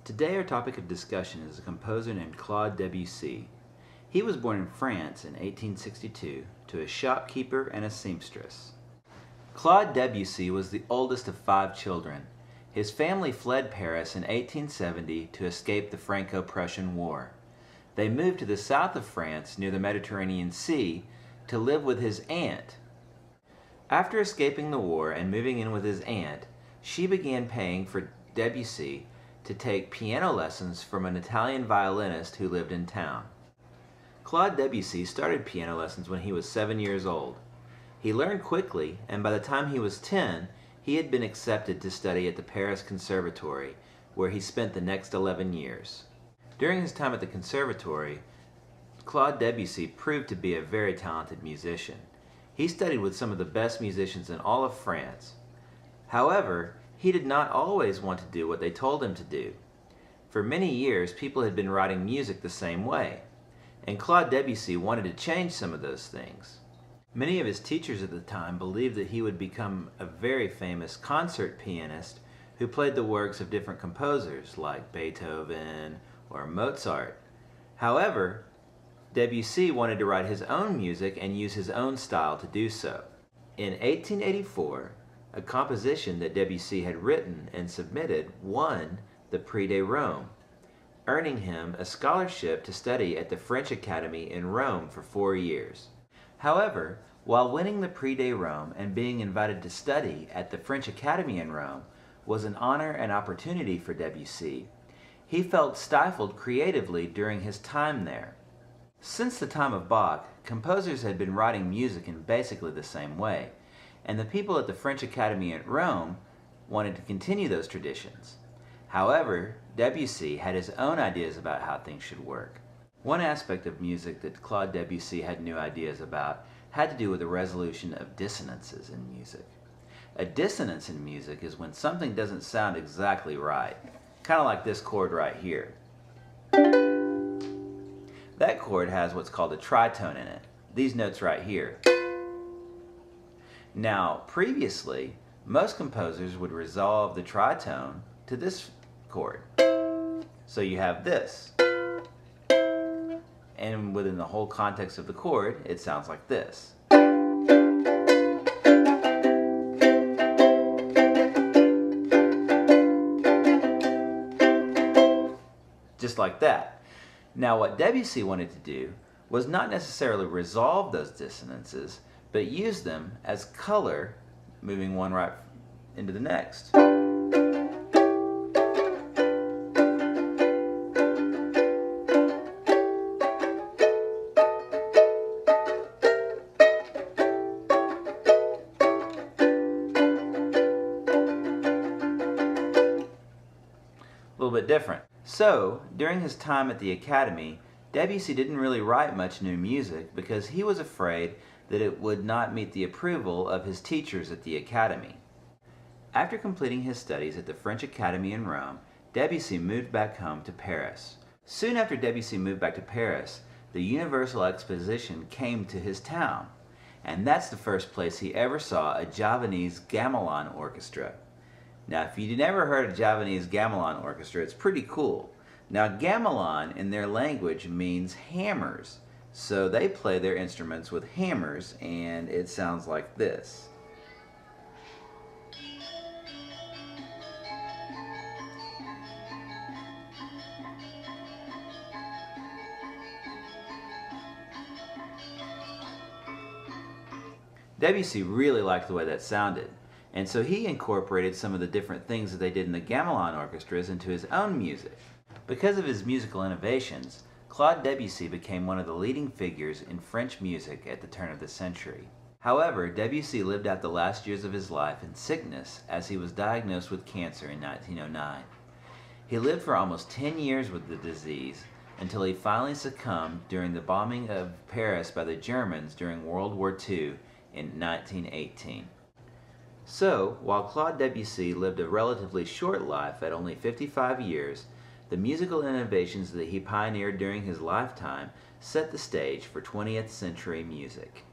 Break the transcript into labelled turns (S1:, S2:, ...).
S1: Today our topic of discussion is a composer named Claude Debussy. He was born in France in 1862 to a shopkeeper and a seamstress. Claude Debussy was the oldest of 5 children. His family fled Paris in 1870 to escape the Franco-Prussian War. They moved to the south of France near the Mediterranean Sea to live with his aunt. After escaping the war and moving in with his aunt, she began paying for Debussy to take piano lessons from an Italian violinist who lived in town. Claude Debussy started piano lessons when he was 7 years old. He learned quickly, and by the time he was 10, he had been accepted to study at the Paris Conservatory, where he spent the next 11 years. During his time at the conservatory, Claude Debussy proved to be a very talented musician. He studied with some of the best musicians in all of France. However, he did not always want to do what they told him to do. For many years, people had been writing music the same way, and Claude Debussy wanted to change some of those things. Many of his teachers at the time believed that he would become a very famous concert pianist who played the works of different composers like Beethoven or Mozart. However, Debussy wanted to write his own music and use his own style to do so. In 1884, a composition that Debussy had written and submitted won the Prix de Rome, earning him a scholarship to study at the French Academy in Rome for 4 years. However, while winning the Prix de Rome and being invited to study at the French Academy in Rome was an honor and opportunity for Debussy, he felt stifled creatively during his time there. Since the time of Bach, composers had been writing music in basically the same way, and the people at the French Academy at Rome wanted to continue those traditions. However, Debussy had his own ideas about how things should work. One aspect of music that Claude Debussy had new ideas about had to do with the resolution of dissonances in music. A dissonance in music is when something doesn't sound exactly right, kind of like this chord right here. That chord has what's called a tritone in it, these notes right here. Now, previously, most composers would resolve the tritone to this chord. So you have this. And within the whole context of the chord, it sounds like this. Just like that. Now, what Debussy wanted to do was not necessarily resolve those dissonances, but use them as color, moving one right into the next. A little bit different. So, during his time at the Academy, Debussy didn't really write much new music because he was afraid that it would not meet the approval of his teachers at the Academy. After completing his studies at the French Academy in Rome, Debussy moved back home to Paris. Soon after Debussy moved back to Paris, the Universal Exposition came to his town, and that's the first place he ever saw a Javanese gamelan orchestra. Now, if you've never heard a Javanese gamelan orchestra, it's pretty cool. Now, gamelan in their language means hammers. So they play their instruments with hammers, and it sounds like this. Debussy really liked the way that sounded, and so he incorporated some of the different things that they did in the gamelan orchestras into his own music. Because of his musical innovations, Claude Debussy became one of the leading figures in French music at the turn of the century. However, Debussy lived out the last years of his life in sickness as he was diagnosed with cancer in 1909. He lived for almost 10 years with the disease until he finally succumbed during the bombing of Paris by the Germans during World War II in 1918. So, while Claude Debussy lived a relatively short life at only 55 years, the musical innovations that he pioneered during his lifetime set the stage for 20th century music.